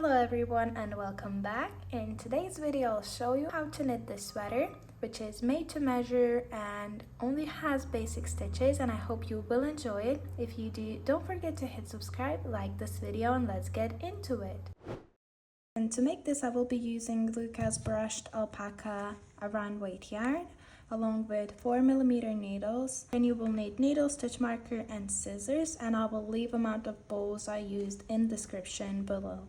Hello everyone and welcome back. In today's video I'll show you how to knit this sweater, which is made to measure and only has basic stitches, and I hope you will enjoy it. If you do, don't forget to hit subscribe, like this video, and let's get into it. And to make this I will be using Luca-s brushed Alpaca around weight yarn along with 4mm needles. And you will need needle, stitch marker and scissors, and I will leave amount of bows I used in description below.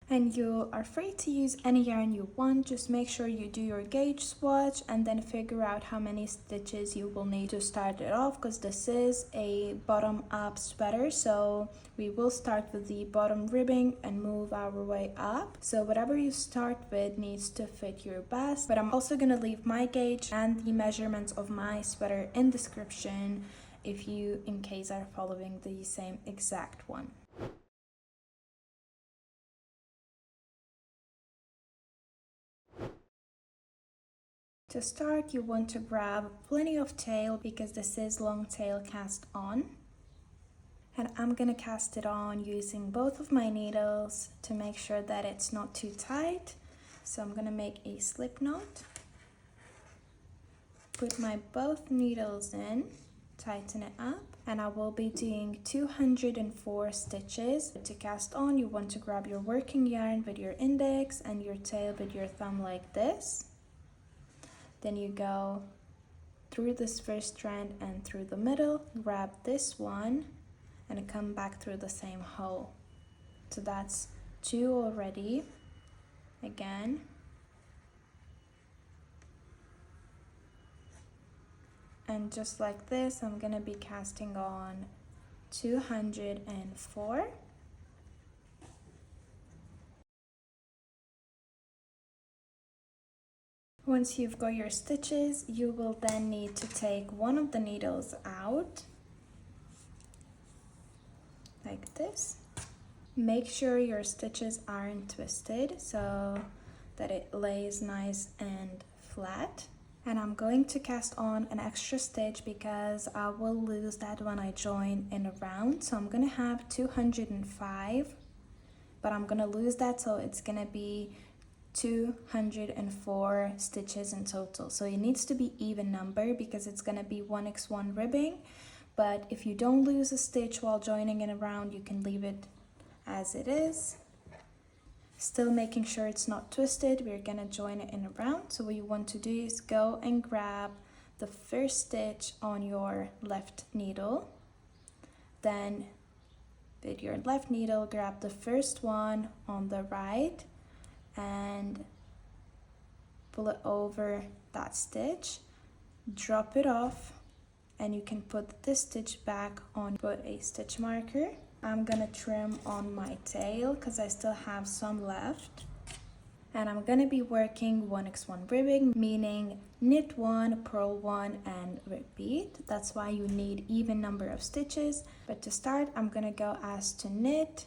And you are free to use any yarn you want, just make sure you do your gauge swatch and then figure out how many stitches you will need to start it off, because this is a bottom up sweater, so we will start with the bottom ribbing and move our way up. So whatever you start with needs to fit your best, but I'm also going to leave my gauge and the measurements of my sweater in description if you in case are following the same exact one. To start, you want to grab plenty of tail because this is long tail cast on. And I'm gonna cast it on using both of my needles to make sure that it's not too tight. So I'm gonna make a slip knot, put my both needles in, tighten it up, and I will be doing 204 stitches. To cast on, you want to grab your working yarn with your index and your tail with your thumb like this. Then you go through this first strand and through the middle, grab this one and come back through the same hole. So that's 2 already. Again. And just like this, I'm gonna be casting on 204. Once you've got your stitches, you will then need to take one of the needles out, like this. Make sure your stitches aren't twisted so that it lays nice and flat. And I'm going to cast on an extra stitch because I will lose that when I join in a round. So I'm gonna have 205, but I'm gonna lose that, so it's gonna be 204 stitches in total. So it needs to be even number because it's going to be 1x1 ribbing, but if you don't lose a stitch while joining in a round, you can leave it as it is, still making sure it's not twisted. We're going to join it in a round. So what you want to do is go and grab the first stitch on your left needle, then with your left needle grab the first one on the right and pull it over that stitch, drop it off, and you can put this stitch back on. Put a stitch marker. I'm gonna trim on my tail because I still have some left, and I'm gonna be working 1x1 ribbing, meaning knit 1, purl 1 and repeat. That's why you need even number of stitches. But to start, I'm gonna go as to knit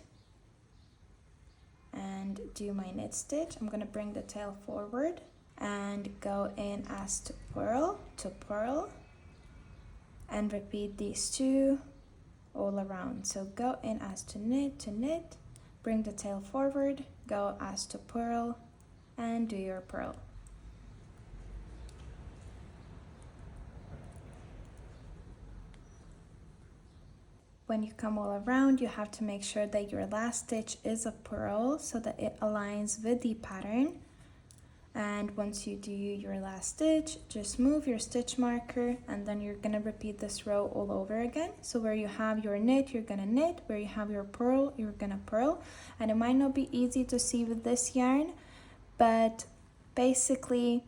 and do my knit stitch. I'm gonna bring the tail forward and go in as to purl and repeat these two all around. So go in as to knit, bring the tail forward, go as to purl and do your purl. When you come all around, you have to make sure that your last stitch is a purl so that it aligns with the pattern. And once you do your last stitch, just move your stitch marker and then you're gonna repeat this row all over again. So where you have your knit, you're gonna knit. Where you have your purl, you're gonna purl. And it might not be easy to see with this yarn, but basically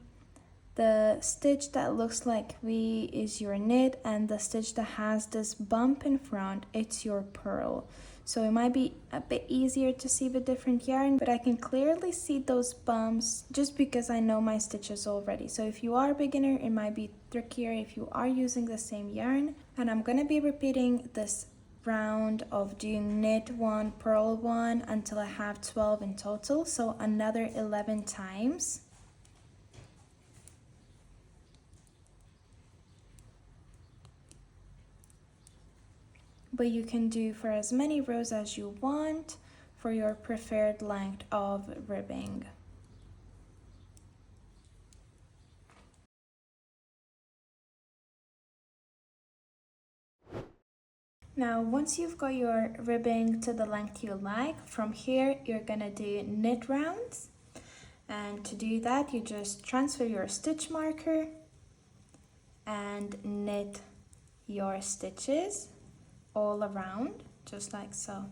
the stitch that looks like V is your knit, and the stitch that has this bump in front, it's your purl. So it might be a bit easier to see with different yarn, but I can clearly see those bumps just because I know my stitches already. So if you are a beginner, it might be trickier if you are using the same yarn. And I'm gonna be repeating this round of doing knit 1, purl 1 until I have 12 in total, so another 11 times. But you can do for as many rows as you want. for your preferred length of ribbing. Now, once you've got your ribbing to the length you like, from here you're gonna do knit rounds. And to do that, you just transfer your stitch marker and knit your stitches all around, just like so.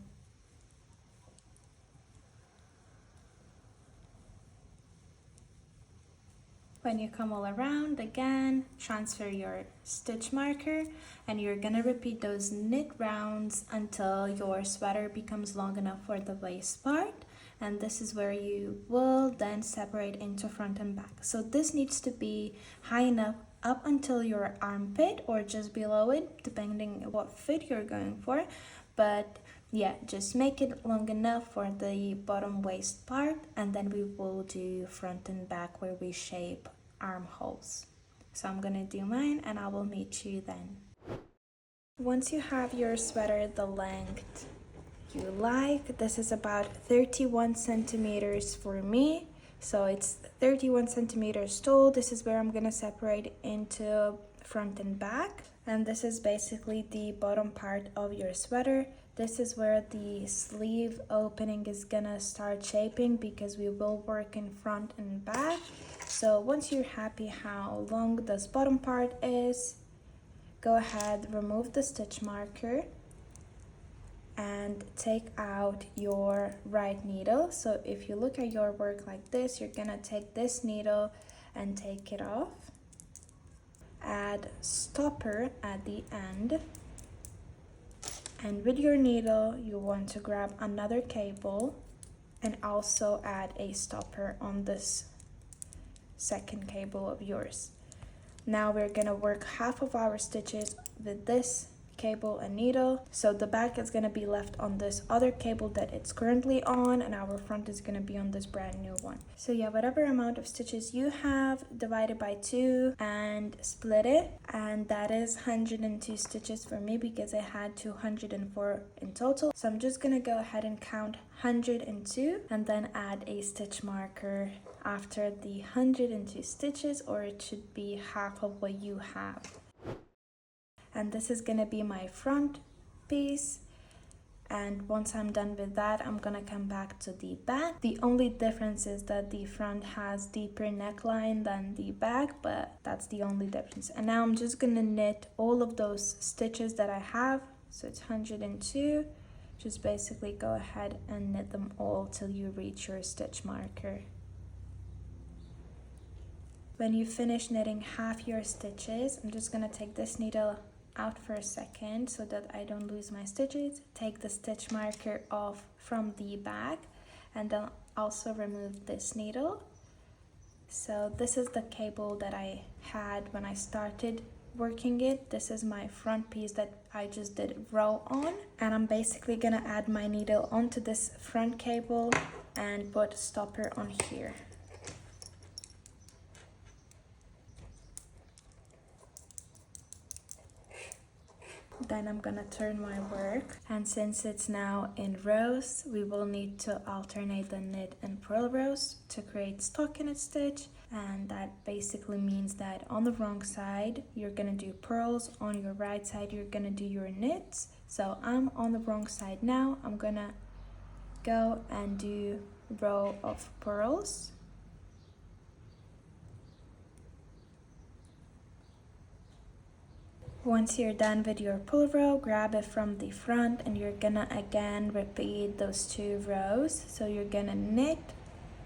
When you come all around, again, transfer your stitch marker and you're gonna repeat those knit rounds until your sweater becomes long enough for the waist part. And this is where you will then separate into front and back. So this needs to be high enough up until your armpit or just below it, depending what fit you're going for. But yeah, just make it long enough for the bottom waist part, and then we will do front and back where we shape armholes. So I'm gonna do mine and I will meet you then. Once you have your sweater the length you like, this is about 31 centimeters for me, so it's 31 centimeters tall. This is where I'm gonna separate into front and back, and this is basically the bottom part of your sweater. This is where the sleeve opening is gonna start shaping because we will work in front and back. So once you're happy how long this bottom part is, go ahead, remove the stitch marker and take out your right needle. So if you look at your work like this, you're gonna take this needle and take it off. Add stopper at the end. And with your needle, you want to grab another cable and also add a stopper on this second cable of yours. Now we're gonna work half of our stitches with this cable and needle, so the back is going to be left on this other cable that it's currently on, and our front is going to be on this brand new one. So yeah, whatever amount of stitches you have, divide it by 2 and split it, and that is 102 stitches for me because I had 204 in total. So I'm just going to go ahead and count 102 and then add a stitch marker after the 102 stitches, or it should be half of what you have. And this is gonna be my front piece, and once I'm done with that, I'm gonna come back to the back. The only difference is that the front has deeper neckline than the back, but that's the only difference. And now I'm just gonna knit all of those stitches that I have, so it's 102. Just basically go ahead and knit them all till you reach your stitch marker. When you finish knitting half your stitches, I'm just gonna take this needle out for a second so that I don't lose my stitches. Take the stitch marker off from the back and then also remove this needle. So this is the cable that I had when I started working it. This is my front piece that I just did row on, and I'm basically gonna add my needle onto this front cable and put a stopper on here. Then I'm gonna turn my work, and since it's now in rows, we will need to alternate the knit and purl rows to create stockinette stitch, and that basically means that on the wrong side you're gonna do purls, on your right side you're gonna do your knits. So I'm on the wrong side now. I'm gonna go and do row of purls. Once you're done with your pull row, grab it from the front and you're gonna again repeat those 2 rows. So you're gonna knit,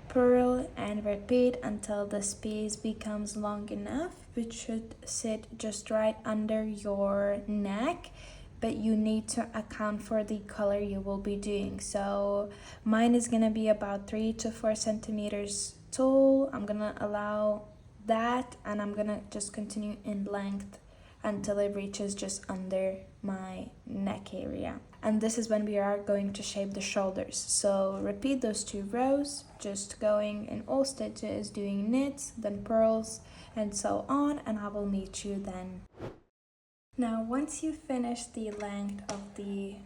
purl, and repeat until this piece becomes long enough, which should sit just right under your neck, but you need to account for the color you will be doing. So mine is gonna be about 3 to 4 centimeters tall. I'm gonna allow that, and I'm gonna just continue in length until it reaches just under my neck area. And this is when we are going to shape the shoulders. So repeat those 2 rows, just going in all stitches, doing knits, then purls, and so on, and I will meet you then. Now, once you finish the length of the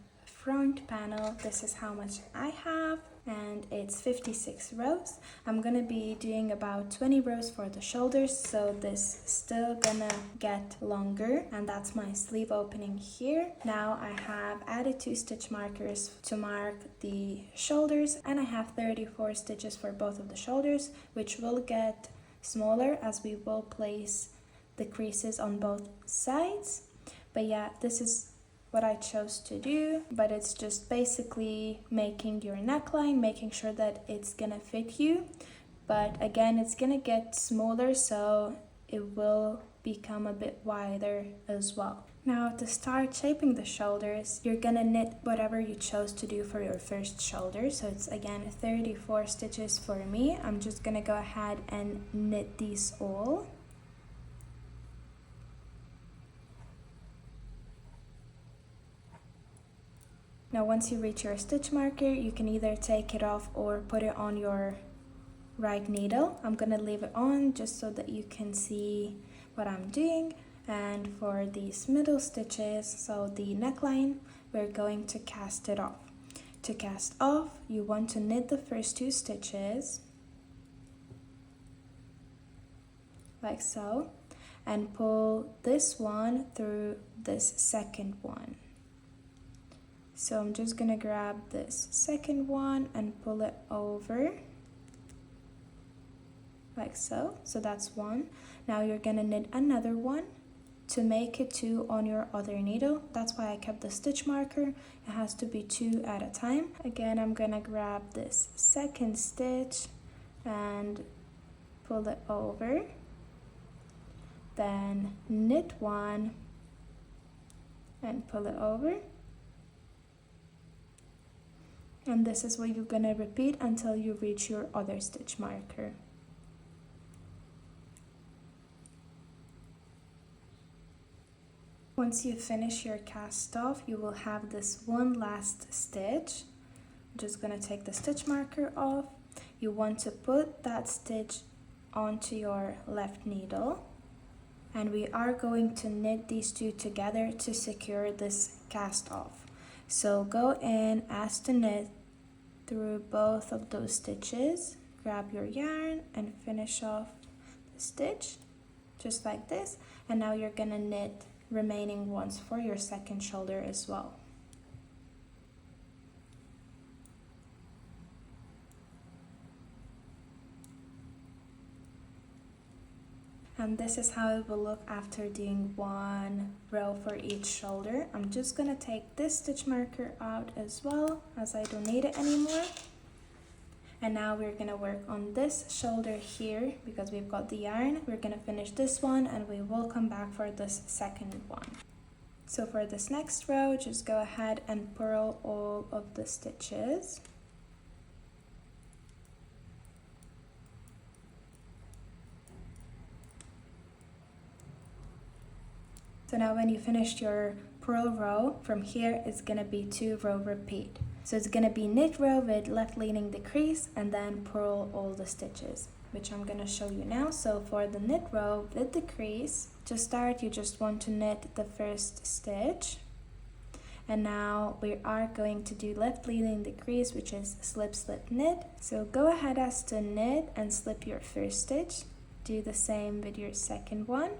front panel. This is how much I have, and it's 56 rows. I'm gonna be doing about 20 rows for the shoulders, so this is still gonna get longer, and that's my sleeve opening here. Now I have added 2 stitch markers to mark the shoulders, and I have 34 stitches for both of the shoulders, which will get smaller as we will place the creases on both sides. But yeah, this is what I chose to do, but it's just basically making your neckline, making sure that it's gonna fit you. But again, it's gonna get smaller, so it will become a bit wider as well. Now to start shaping the shoulders, you're gonna knit whatever you chose to do for your first shoulder. So it's again 34 stitches for me. I'm just gonna go ahead and knit these all. Now once you reach your stitch marker, you can either take it off or put it on your right needle. I'm gonna leave it on just so that you can see what I'm doing. And for these middle stitches, so the neckline, we're going to cast it off. To cast off, you want to knit the first 2 stitches, like so, and pull this one through this second one. So I'm just gonna grab this second one and pull it over, like so. So that's one. Now you're gonna knit another one to make it 2 on your other needle. That's why I kept the stitch marker. It has to be 2 at a time. Again, I'm gonna grab this second stitch and pull it over, then knit one and pull it over. And this is what you're gonna repeat until you reach your other stitch marker. Once you finish your cast off, you will have this one last stitch. I'm just gonna take the stitch marker off. You want to put that stitch onto your left needle, and we are going to knit these 2 together to secure this cast off. So go in as to knit through both of those stitches, grab your yarn and finish off the stitch just like this. And now you're gonna knit remaining ones for your second shoulder as well. And this is how it will look after doing 1 row for each shoulder. I'm just gonna take this stitch marker out as well, as I don't need it anymore. And now we're gonna work on this shoulder here because we've got the yarn. We're gonna finish this one and we will come back for this second one. So for this next row, just go ahead and purl all of the stitches. So now when you finished your purl row, from here it's gonna be 2 row repeat. So it's gonna be knit row with left leaning decrease and then purl all the stitches, which I'm gonna show you now. So for the knit row with decrease, to start you just want to knit the first stitch. And now we are going to do left leaning decrease, which is slip slip knit. So go ahead as to knit and slip your first stitch. Do the same with your second one.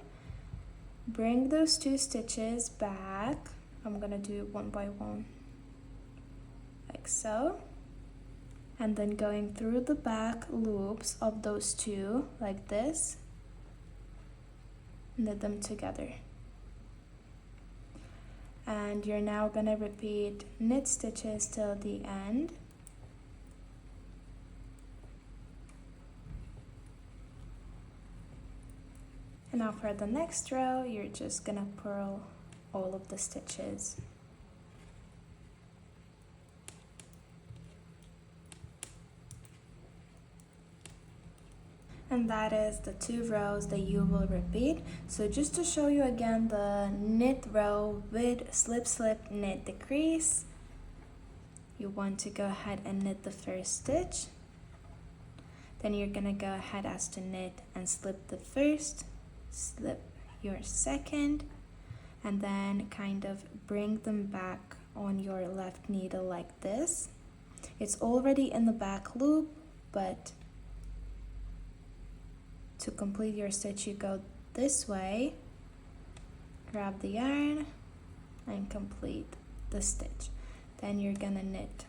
Bring those 2 stitches back. I'm gonna do it one by one, like so. And then going through the back loops of those 2, like this, knit them together. And you're now gonna repeat knit stitches till the end. And now for the next row, you're just gonna purl all of the stitches. And that is the 2 rows that you will repeat. So just to show you again the knit row with slip slip knit decrease, you want to go ahead and knit the first stitch. Then you're gonna go ahead as to knit and slip the first, slip your second, and then kind of bring them back on your left needle like this. It's already in the back loop, but to complete your stitch you go this way, grab the yarn and complete the stitch. Then you're gonna knit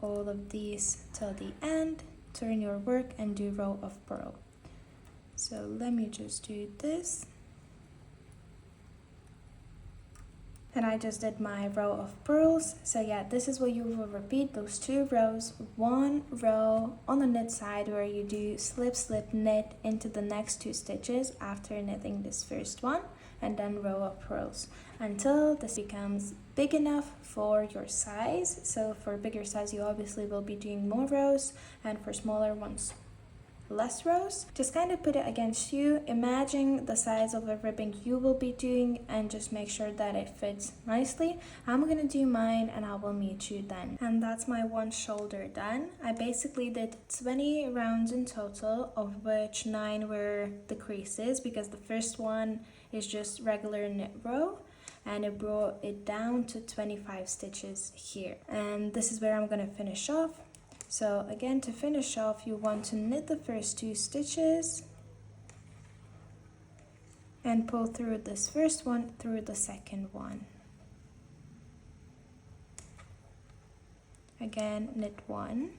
all of these till the end, turn your work and do row of purl. So let me just do this. And I just did my row of purls. So yeah, this is what you will repeat, those 2 rows. 1 row on the knit side where you do slip, slip, knit into the next 2 stitches after knitting this first one, and then row of purls until this becomes big enough for your size. So for bigger size you obviously will be doing more rows, and for smaller ones less rows. Just kind of put it against you, imagine the size of the ribbing you will be doing, and just make sure that it fits nicely. I'm gonna do mine and I will meet you then. And that's my one shoulder done. I basically did 20 rounds in total, of which 9 were the creases, because the first one is just regular knit row, and it brought it down to 25 stitches here. And this is where I'm gonna finish off. So again, to finish off, you want to knit the first 2 stitches and pull through this first one through the second one. Again, knit 1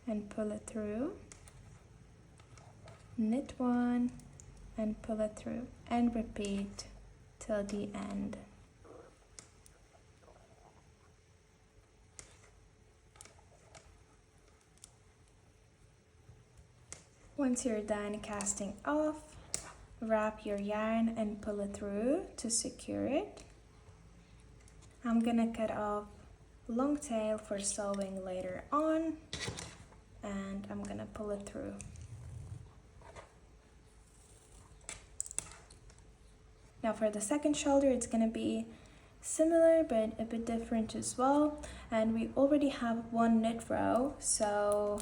and pull it through, knit 1 and pull it through, and repeat till the end. Once you're done casting off, wrap your yarn and pull it through to secure it. I'm gonna cut off long tail for sewing later on, and I'm gonna pull it through. Now for the second shoulder, it's gonna be similar but a bit different as well, and we already have 1 knit row, so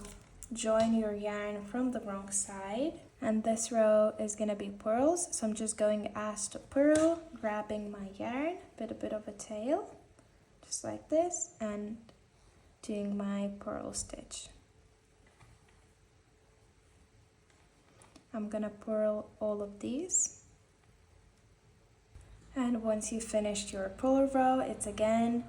join your yarn from the wrong side, and this row is gonna be purls. So I'm just going as to purl, grabbing my yarn with a bit of a tail, just like this, and doing my purl stitch. I'm gonna purl all of these, and once you finished your purl row, it's again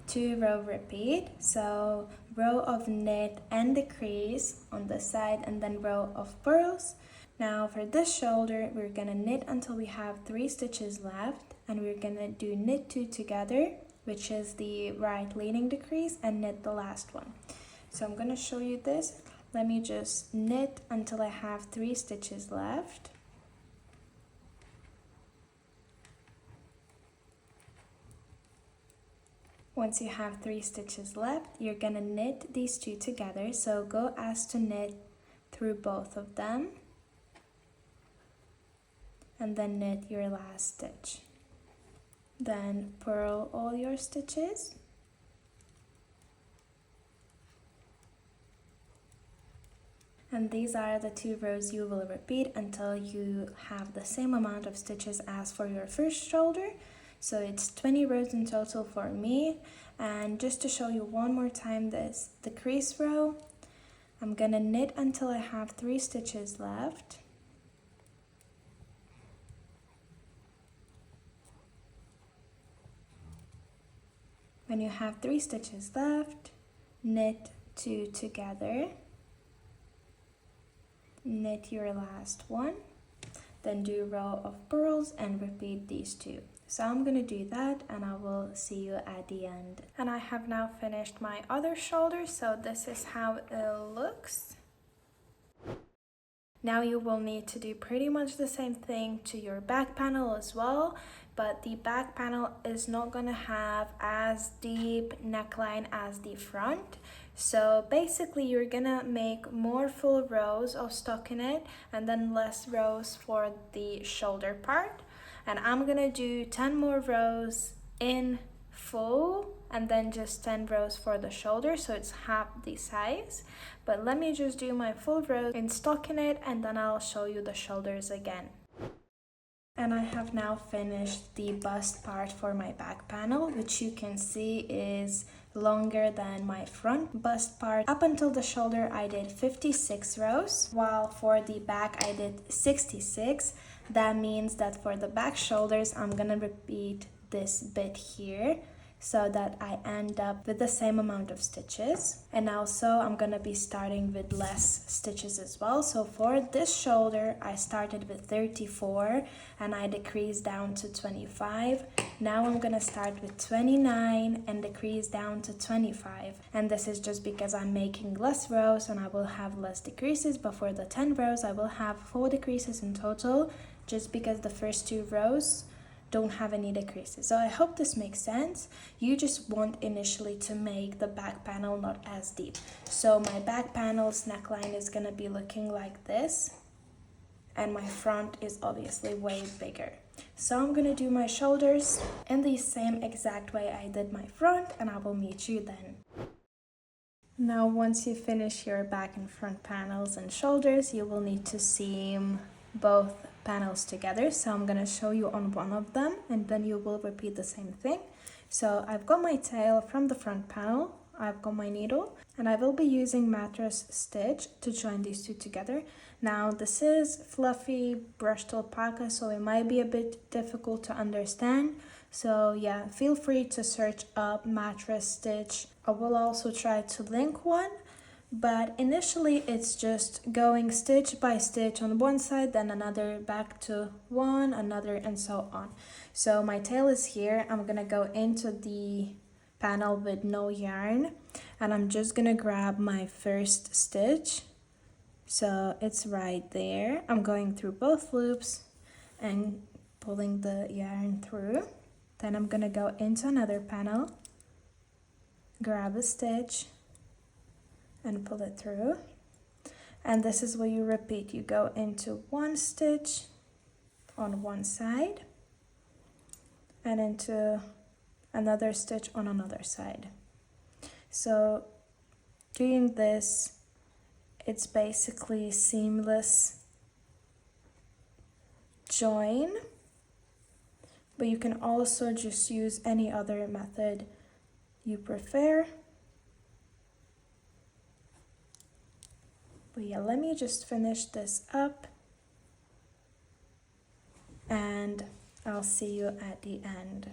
2 row repeat. So row of knit and decrease on the side, and then row of purls. Now for this shoulder, we're gonna knit until we have 3 stitches left, and we're gonna do knit 2 together, which is the right leading decrease, and knit the last one. So I'm gonna show you this. Let me just knit until I have 3 stitches left. Once you have 3 stitches left, you're gonna knit these 2 together. So go as to knit through both of them, and then knit your last stitch. Then purl all your stitches. And these are the 2 rows you will repeat until you have the same amount of stitches as for your first shoulder. So it's 20 rows in total for me. And just to show you one more time this decrease row, I'm gonna knit until I have 3 stitches left. When you have 3 stitches left, knit 2 together, knit your last one, then do row of purls and repeat these 2. So I'm gonna do that and I will see you at the end. And I have now finished my other shoulder, so this is how it looks. Now you will need to do pretty much the same thing to your back panel as well, but the back panel is not gonna have as deep neckline as the front. So basically you're gonna make more full rows of stockinette and then less rows for the shoulder part. And I'm gonna do 10 more rows in full and then just 10 rows for the shoulder, so it's half the size. But let me just do my full row in stockinette and then I'll show you the shoulders again. And I have now finished the bust part for my back panel, which you can see is longer than my front bust part. Up until the shoulder I did 56 rows, while for the back I did 66. That means that for the back shoulders I'm gonna repeat this bit here so that I end up with the same amount of stitches. And also I'm gonna be starting with less stitches as well. So for this shoulder I started with 34 and I decreased down to 25. Now I'm gonna start with 29 and decrease down to 25. And this is just because I'm making less rows and I will have less decreases, but for the 10 rows I will have 4 decreases in total, just because the first 2 rows don't have any decreases. So I hope this makes sense. You just want initially to make the back panel not as deep. So my back panel's neckline is gonna be looking like this, and my front is obviously way bigger. So I'm gonna do my shoulders in the same exact way I did my front, and I will meet you then. Now once you finish your back and front panels and shoulders, you will need to seam both panels together. So I'm gonna show you on one of them and then you will repeat the same thing. So I've got my tail from the front panel, I've got my needle, and I will be using mattress stitch to join these two together. Now this is fluffy brushed alpaca, so it might be a bit difficult to understand. So yeah, feel free to search up mattress stitch. I will also try to link one. But initially it's just going stitch by stitch on one side, then another, back to one, another, and so on. So my tail is here. I'm gonna go into the panel with no yarn and I'm just gonna grab my first stitch. So it's right there. I'm going through both loops and pulling the yarn through. Then I'm gonna go into another panel, grab a stitch, and pull it through. And this is what you repeat. You go into one stitch on one side and into another stitch on another side. So doing this, it's basically seamless join, but you can also just use any other method you prefer. But yeah, let me just finish this up and I'll see you at the end.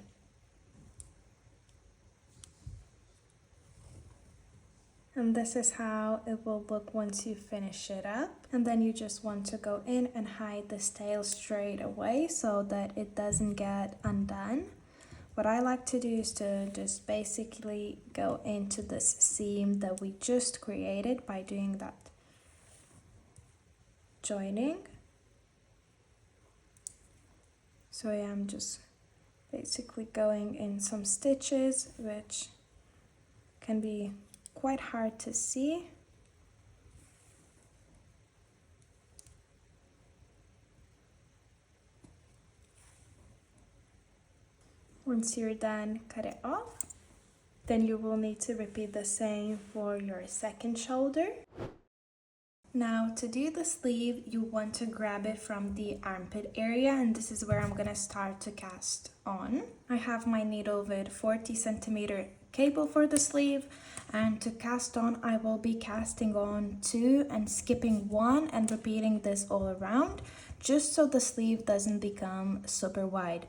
And this is how it will look once you finish it up. And then you just want to go in and hide this tail straight away so that it doesn't get undone. What I like to do is to just basically go into this seam that we just created by doing that joining. So yeah, I'm just basically going in some stitches, which can be quite hard to see. Once you're done, cut it off. Then you will need to repeat the same for your second shoulder. Now to do the sleeve, you want to grab it from the armpit area, and this is where I'm gonna start to cast on. I have my needle with 40 centimeter cable for the sleeve, and to cast on I will be casting on 2 and skipping 1 and repeating this all around, just so the sleeve doesn't become super wide.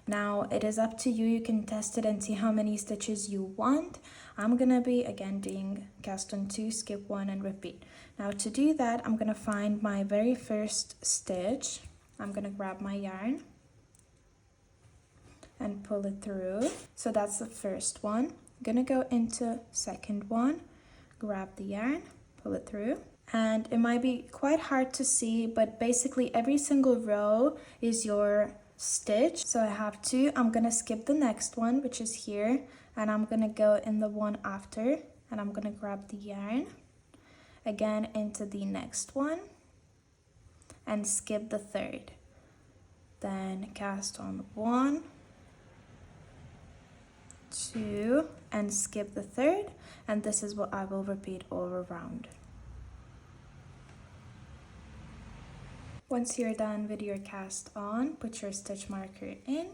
Now it is up to you, you can test it and see how many stitches you want. I'm gonna be again doing cast on 2, skip 1 and repeat. Now to do that, I'm gonna find my very first stitch. I'm gonna grab my yarn and pull it through. So that's the first one. I'm gonna go into second one, grab the yarn, pull it through. And it might be quite hard to see, but basically every single row is your stitch. So I have 2. I'm gonna skip the next one, which is here, and I'm gonna go in the one after, and I'm gonna grab the yarn again into the next one and skip the third. Then cast on 1, 2 and skip the third, and this is what I will repeat all around. Once you're done with your cast on, put your stitch marker in.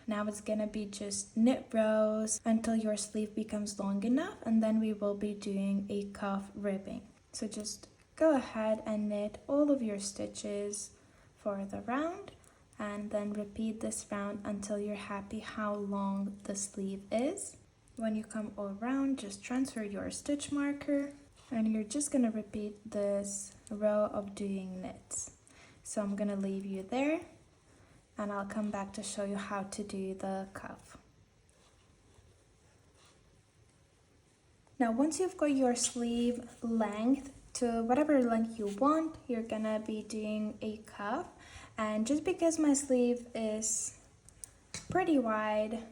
Now it's gonna be just knit rows until your sleeve becomes long enough, and then we will be doing a cuff ribbing. So just go ahead and knit all of your stitches for the round, and then repeat this round until you're happy how long the sleeve is. When you come all around, just transfer your stitch marker, and you're just gonna repeat this row of doing knits. So I'm gonna leave you there, and I'll come back to show you how to do the cuff. Now once you've got your sleeve length to whatever length you want, you're gonna be doing a cuff. And just because my sleeve is pretty wide,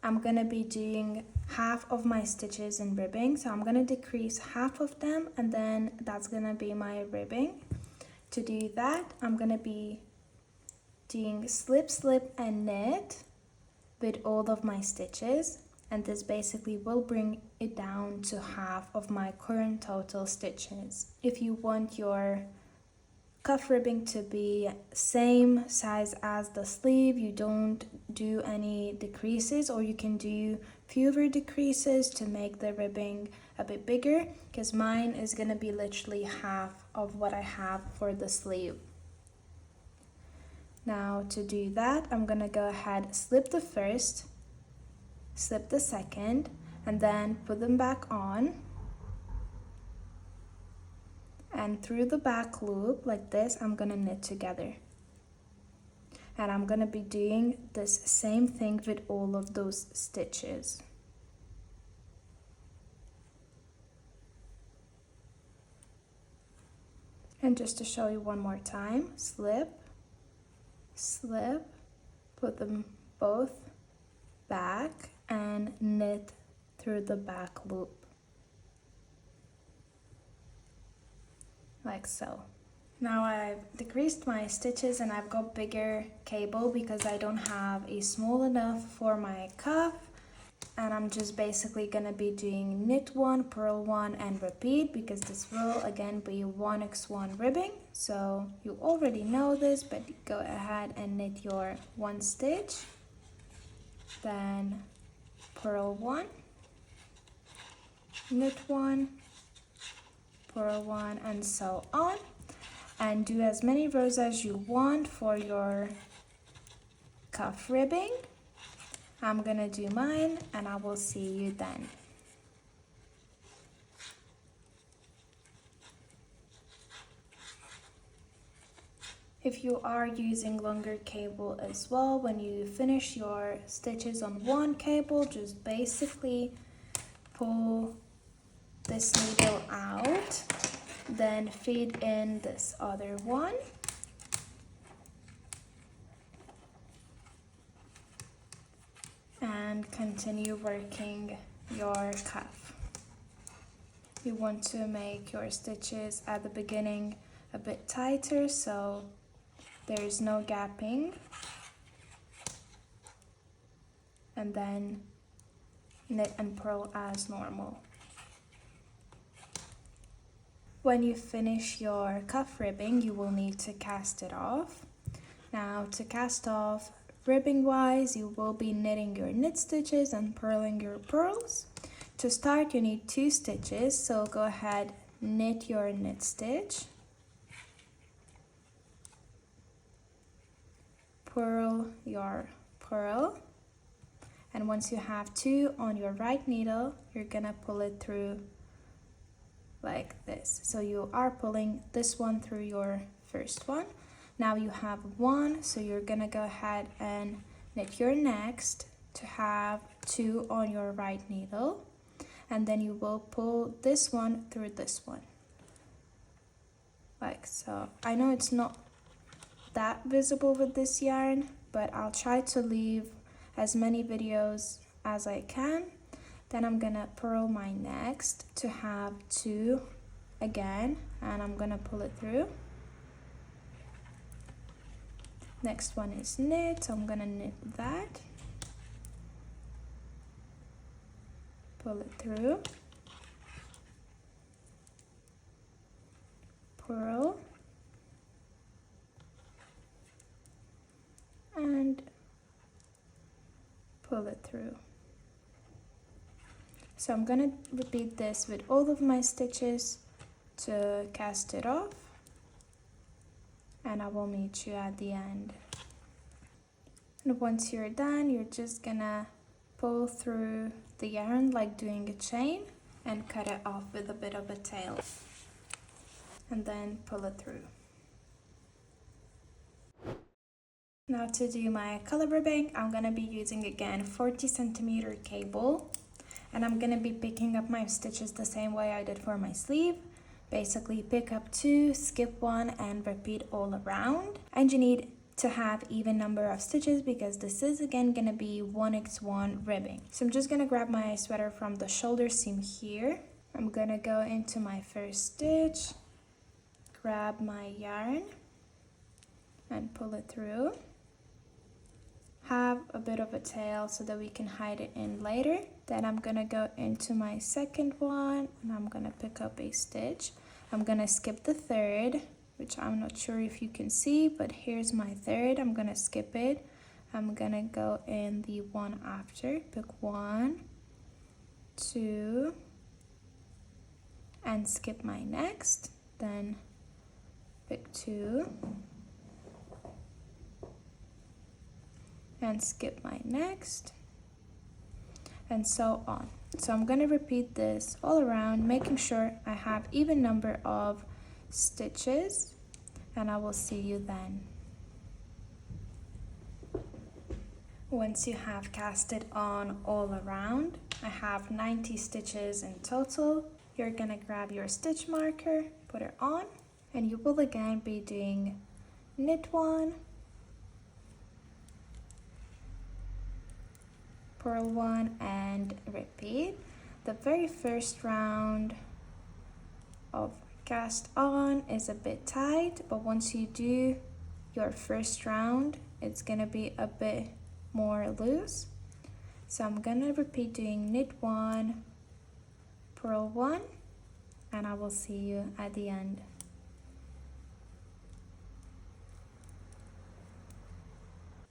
I'm gonna be doing half of my stitches in ribbing. So I'm gonna decrease half of them, and then that's gonna be my ribbing. To do that, I'm gonna be doing slip, slip, and knit with all of my stitches, and this basically will bring it down to half of my current total stitches. If you want your cuff ribbing to be same size as the sleeve, you don't do any decreases, or you can do fewer decreases to make the ribbing a bit bigger, because mine is gonna be literally half of what I have for the sleeve. Now to do that, I'm gonna go ahead, slip the first, slip the second, and then put them back on. And through the back loop, like this, I'm gonna knit together. And I'm gonna be doing this same thing with all of those stitches. And just to show you one more time, slip, slip, put them both back, and knit through the back loop. Like so. Now I've decreased my stitches and I've got bigger cable because I don't have a small enough for my cuff, and I'm just basically gonna be doing knit one, purl one, and repeat, because this will again be 1x1 ribbing. So you already know this, but go ahead and knit your one stitch, then purl one, knit one, purl one, and so on. And do as many rows as you want for your cuff ribbing. I'm gonna do mine, and I will see you then. If you are using longer cable as well, when you finish your stitches on one cable, just basically pull this needle out, then feed in this other one, and continue working your cuff. You want to make your stitches at the beginning a bit tighter so there is no gapping, and then knit and purl as normal. When you finish your cuff ribbing, you will need to cast it off. Now to cast off ribbing wise, you will be knitting your knit stitches and purling your purls. To start, you need 2 stitches, so go ahead, knit your knit stitch, purl your purl, and once you have 2 on your right needle, you're gonna pull it through like this. So you are pulling this one through your first one. Now you have 1, so you're gonna go ahead and knit your next to have 2 on your right needle, and then you will pull this one through this one, like so. I know it's not that visible with this yarn, but I'll try to leave as many videos as I can. Then I'm gonna purl my next to have 2 again, and I'm gonna pull it through. Next one is knit, so I'm gonna knit that, pull it through, purl, pull it through. So I'm gonna repeat this with all of my stitches to cast it off, and I will meet you at the end. And once you're done, you're just gonna pull through the yarn like doing a chain and cut it off with a bit of a tail, and then pull it through. Now to do my color ribbing, I'm gonna be using again 40cm cable, and I'm gonna be picking up my stitches the same way I did for my sleeve. Basically pick up 2, skip 1, and repeat all around. And you need to have even number of stitches because this is again gonna be 1x1 ribbing. So I'm just gonna grab my sweater from the shoulder seam here. I'm gonna go into my first stitch, grab my yarn and pull it through. Have a bit of a tail so that we can hide it in later. Then I'm gonna go into my second one and I'm gonna pick up a stitch. I'm gonna skip the third, which I'm not sure if you can see, but here's my third. I'm gonna skip it. I'm gonna go in the one after, pick 1, 2, and skip my next, then pick 2, and skip my next, and so on. So I'm going to repeat this all around, making sure I have even number of stitches, and I will see you then. Once you have cast it on all around, I have 90 stitches in total. You're going to grab your stitch marker, put it on, and you will again be doing knit 1, purl 1, and repeat. The very first round of cast on is a bit tight, but once you do your first round, it's gonna be a bit more loose. So I'm gonna repeat doing knit 1, purl 1, and I will see you at the end.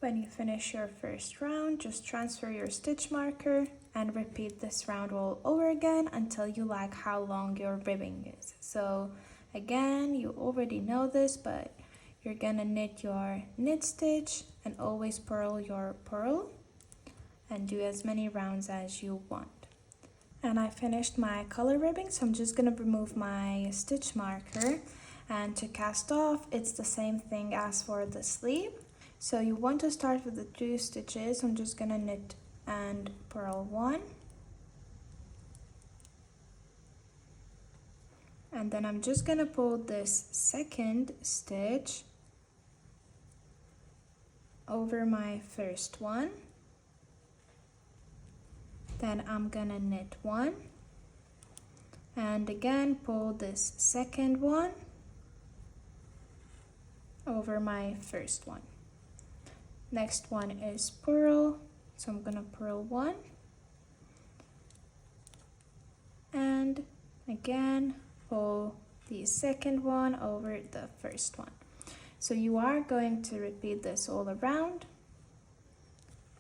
When you finish your first round, just transfer your stitch marker and repeat this round all over again until you like how long your ribbing is. So again, you already know this, but you're gonna knit your knit stitch and always purl your purl and do as many rounds as you want. And I finished my color ribbing, so I'm just gonna remove my stitch marker, and to cast off, it's the same thing as for the sleeve. So you want to start with the 2 stitches. I'm just gonna knit and purl 1, and then I'm just gonna pull this second stitch over my first one. Then I'm gonna knit 1 and again pull this second one over my first one. Next one is purl, so I'm gonna purl 1 and again pull the second one over the first one. So you are going to repeat this all around,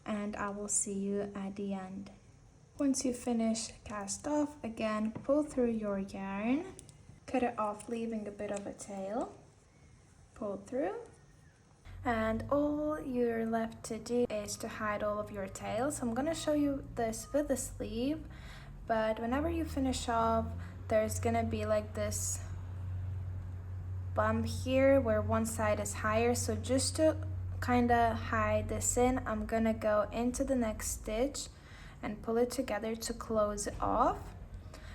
and I will see you at the end. Once you finish cast off, again pull through your yarn, cut it off leaving a bit of a tail, pull through, and all you're left to do is to hide all of your tails. So I'm gonna show you this with the sleeve, but whenever you finish off, there's gonna be like this bump here where one side is higher. So just to kind of hide this in, I'm gonna go into the next stitch and pull it together to close it off,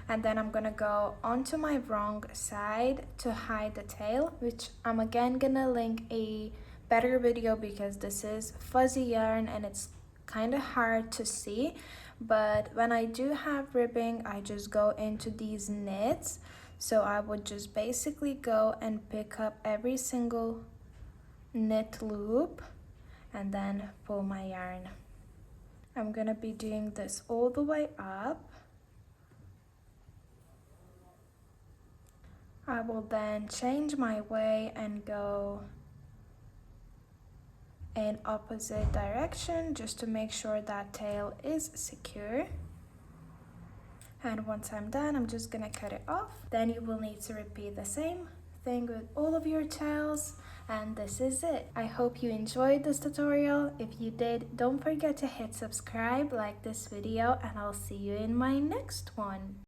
and then I'm gonna go onto my wrong side to hide the tail, which I'm again gonna link a better video because this is fuzzy yarn and it's kind of hard to see. But when I do have ribbing, I just go into these knits. So I would just basically go and pick up every single knit loop and then pull my yarn. I'm gonna be doing this all the way up. I will then change my way and go in opposite direction just to make sure that tail is secure. And once I'm done, I'm just gonna cut it off. Then you will need to repeat the same thing with all of your tails, and this is it. I hope you enjoyed this tutorial. If you did, don't forget to hit subscribe, like this video, and I'll see you in my next one.